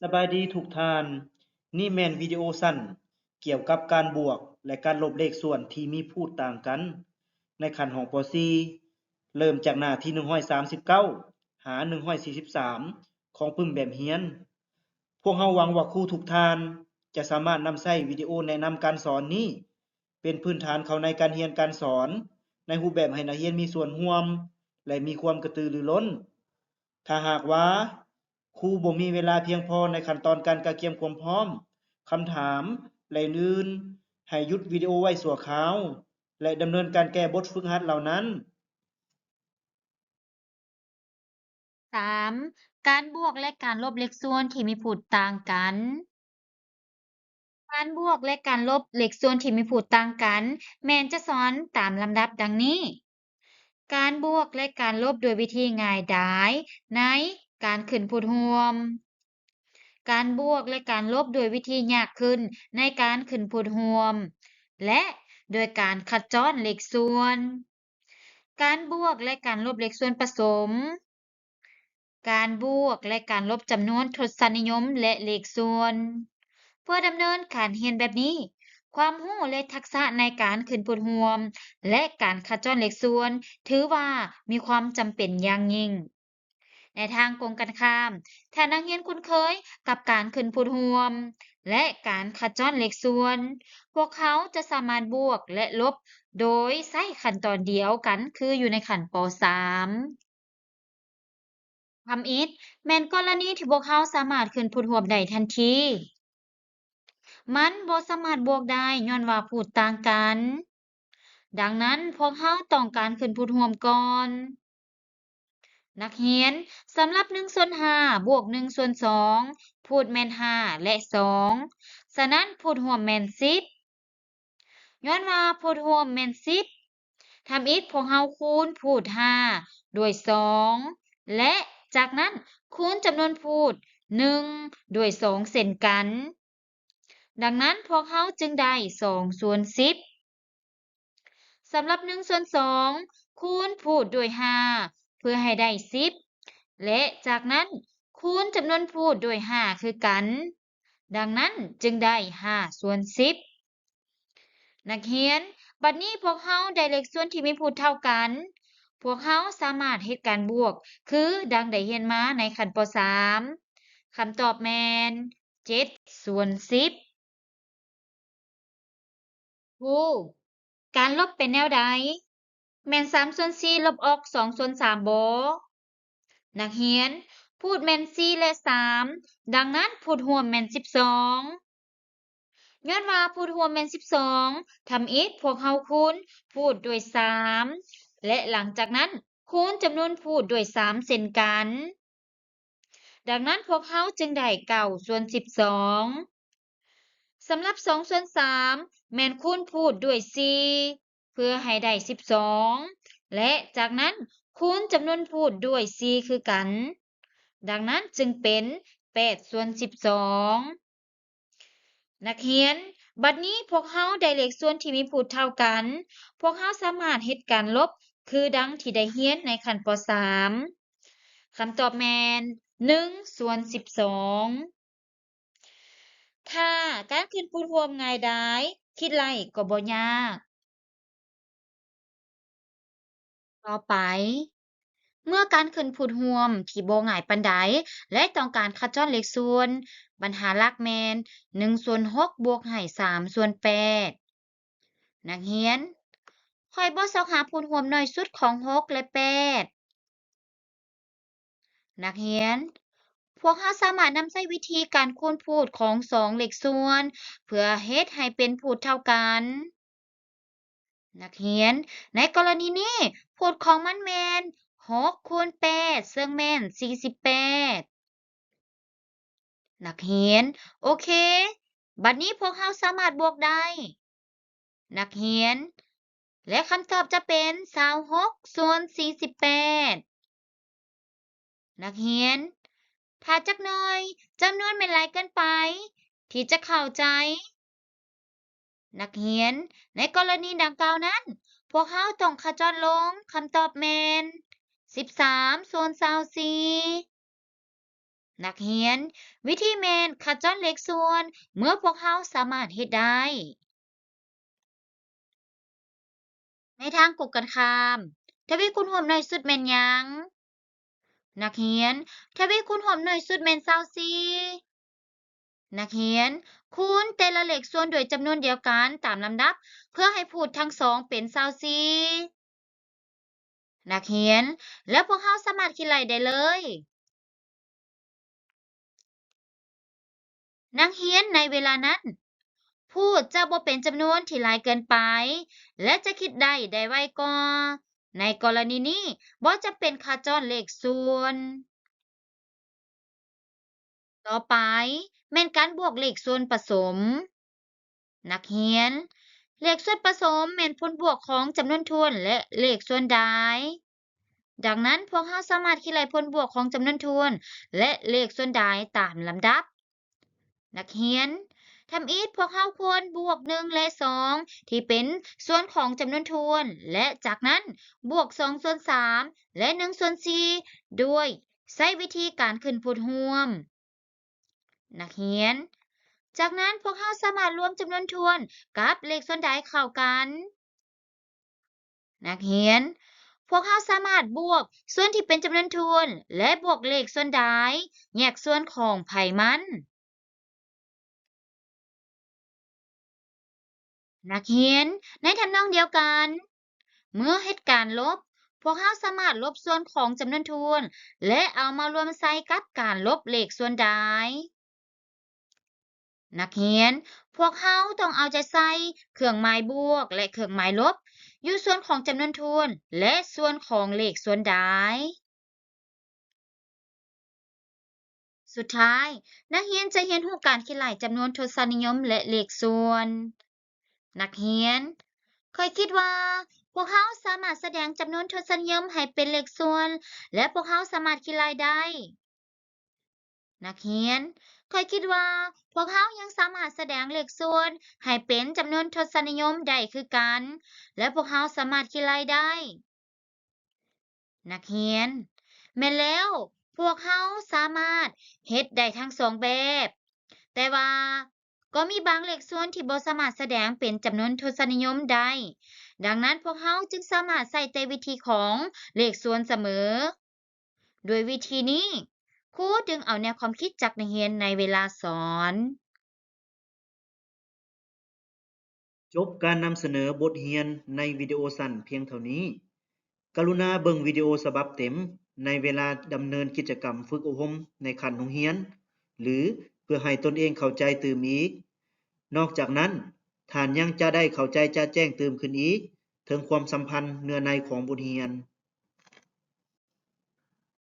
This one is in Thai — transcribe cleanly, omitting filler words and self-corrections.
สบายดีทุกท่าน นี่แม่นวิดีโอสั้นเกี่ยวกับการบวกและการลบเลขส่วนที่มีพูดต่างกันในขั้นของป .4 เริ่มจากหน้าที่139หา143ของปึ้มแบบเรียน พวกเราหวังว่าครูทุกท่านจะสามารถนำใช้วิดีโอแนะนำการสอนนี้เป็นพื้นฐานเข้าในการเรียนการสอนในรูปแบบให้นักเรียนมีส่วนร่วมและมีความกระตือรือร้น ถ้าหากว่าครูบ่มีเวลาเพียงพอในขั้นตอนการกะเกียมความพร้อมคำถามและอื่นๆให้หยุดวิดีโอไว้ชั่วคราวและดำเนินการแก้บทฝึกหัดเหล่านั้น 3. การบวกและการลบเลขส่วนที่มีพูดต่างกัน การบวกและการลบเลขส่วนที่มีพูดต่างกัน แม่นจะสอนตามลำดับดังนี้ การบวกและการลบโดยวิธีง่ายดายในการขึ้นพูดร่วม การบวกและการลบโดยวิธียากขึ้นในการขึ้นพูดร่วม และโดยการขจรเลขส่วน การบวกและการลบเลขส่วนผสม การบวกและการลบจำนวนทศนิยมและเลขส่วน เพื่อดำเนินการเรียนแบบนี้ ความรู้และทักษะในการขึ้นพูดร่วม และการขจรเลขส่วน ถือว่ามีความจำเป็นอย่างยิ่ง ในทางตรงกันข้าม ถ้านักเรียนคุ้นเคยกับการขึ้นพูดร่วม และการขจรเลขส่วน พวกเขาจะสามารถบวกและลบโดยใช้ขั้นตอนเดียวกันคืออยู่ในขั้นป .3 ทำอิฐแม่นกรณีที่พวกเขาสามารถขึ้นพูดร่วมได้ทันที มันบ่สามารถบวกได้ย้อนว่าพูดต่างกัน ดังนั้นพวกเขาต้องการขึ้นพูดร่วมก่อน นักเรียนสำหรับ1ส่วน5บวก1ส่วน2พูดแม่น5และ2ฉะนั้นพูดร่วมแม่น10ย้อนว่าพูดร่วมแม่น10ทำอิฐพวกเราคูณพูด5ด้วย2และจากนั้นคูณจำนวนพูด1ด้วย2เช่นกัน ดังนั้นพวกเขาจึงได้2ส่วน10สำหรับ1ส่วน2คูณพูดด้วย5เพื่อให้ได้10และจากนั้นคูณจำนวนพูดด้วย5คือกัน ดังนั้นจึงได้5ส่วน10นักเรียนบัดนี้พวกเขาได้เลขส่วนที่มีพูดเท่ากัน พวกเขาสามารถเฮ็ดการบวกคือดังได้เรียนมาในขั้นป .3 คำตอบแม่น7ส่วน10ครูการลบเป็นแนวใด แม่น3ส่วน4ลบออก2ส่วน3บ่นักเรียนพูดแม่น4และ3ดังนั้นพูดร่วมแม่น12ย้อนว่าพูดร่วมแม่น12ทำอีกพวกเราคูณพูดด้วย3และหลังจากนั้นคูณจำนวนพูดด้วย3เช่นกัน ดังนั้นพวกเขาจึงได้9ส่วน12สำหรับ2ส่วน3แม่นคูณพูดด้วย4เพื่อให้ได้12และจากนั้นคูณจำนวนพูดด้วย4คือกัน ดังนั้นจึงเป็น8ส่วน12นักเรียนบัดนี้พวกเขาได้เลขส่วนที่มีพูดเท่ากัน พวกเขาสามารถเฮ็ดการลบคือดังที่ได้เรียนในขั้นป .3 คำตอบแม่น1ส่วน12ค่ะการขึ้นพูดร่วมง่ายดายคิดไล่ก็บ่ยาก ต่อไป เมื่อการขึ้นพูดร่วมที่บ่ง่ายปานใดและต้องการขจรเลขส่วนปัญหาหลักแม่น1ส่วน6บวกให้3ส่วน8นักเรียนข้อยบ่ซอกหาพูดร่วมน้อยสุดของ6และ8นักเรียนพวกเราสามารถนำใช้วิธีการคูณพูดของ2เลขส่วนเพื่อเฮ็ดให้เป็นพูดเท่ากัน นักเรียนในกรณีนี้พูดของมันแมน6คูณ8ซึ่งแม่น48นักเรียนโอเคบัดนี้พวกเราสามารถบวกได้นักเรียนและคำตอบจะเป็น26ส่วน48นักเรียนถ้าจักหน่อยจำนวนไม่หลายเกินไปที่จะเข้าใจนักเรียนในกรณีดังกล่าวนั้นพวกเขาต้องขจรลงคำตอบแมน13ส่วน24 นักเรียนวิธีแม่นขจรเลขส่วนเมื่อพวกเราสามารถเฮ็ดได้ในทางกลับกันข้ามทวีคูณร่วมน้อยสุดแม่นหยังนักเรียนทวีคูณร่วมน้อยสุดแม่น24นักเรียนคูณแต่ละเลขส่วนด้วยจำนวนเดียวกันตามลำดับเพื่อให้พูดทั้งสองเป็น24นักเรียนแล้วพวกเราสามารถคิดไล่ได้เลยนักเรียนในเวลานั้น พูดจะบ่เป็นจำนวนที่หลายเกินไป และจะคิดได้ไวกว่าในกรณีนี้บ่จำเป็นขจรเลขส่วน ต่อไปแม่นการบวกเลขส่วนผสม นักเรียน เลขส่วนผสมแม่นผลบวกของจำนวนทวนและเลขส่วนดาย ดังนั้นพวกเราสามารถคิดไล่ผลบวกของจำนวนทวนและเลขส่วนดายตามลำดับ นักเรียนทำอีกพวกเราควรบวก1และ2ที่เป็นส่วนของจำนวนทวน และจากนั้นบวก2ส่วน3และ1ส่วน4ด้วยใช้วิธีการขึ้นพูดร่วม นักเรียน จากนั้นพวกเราสามารถรวมจำนวนทวนกับเลขส่วนใดเข้ากัน นักเรียน พวกเราสามารถบวกส่วนที่เป็นจำนวนทวนและบวกเลขส่วนใดแยกส่วนของไผมัน นักเรียนในทำนองเดียวกัน เมื่อเหตุการณ์ลบ พวกเราสามารถลบส่วนของจำนวนทวนและเอามารวมใส่กับการลบเลขส่วนใด นักเรียน พวกเราต้องเอาใจใส่เครื่องหมายบวกและเครื่องหมายลบอยู่ส่วนของจำนวนทวนและส่วนของเลขส่วนใด สุดท้าย นักเรียนจะเรียนรู้การคิดหลายจำนวนทศนิยมและเลขส่วน นักเรียนเคยคิดว่าพวกเขาสามารถแสดงจำนวนทศนิยมให้เป็นเลขส่วนและพวกเขาสามารถคิดรายได้นักเรียนเคยคิดว่าพวกเขายังสามารถแสดงเลขส่วนให้เป็นจำนวนทศนิยมได้คือกันและพวกเขาสามารถคิดรายได้นักเรียนแม้นแล้วพวกเขาสามารถเฮ็ดได้ทั้งสองแบบแต่ว่าก็มีบางเลขส่วนที่บ่สามารถแสดงเป็นจำนวนทศนิยมได้ดังนั้นพวกเขาจึงสามารถใช้แต่วิธีของเลขส่วนเสมอโดยวิธีนี้ครูจึงเอาแนวความคิดจากนักเรียนในเวลาสอนจบการนำเสนอบทเรียนในวิดีโอสั้นเพียงเท่านี้ กรุณาเบิ่งวิดีโอฉบับเต็มในเวลาดำเนินกิจกรรมฝึกอบรมในขั้นโรงเรียน หรือเพื่อให้ตนเองเข้าใจตื่มอีก นอกจากนั้น ท่านยังจะได้เข้าใจจะแจ้งตื่มขึ้นอีกถึงความสัมพันธ์เนื้อในของบทเรียน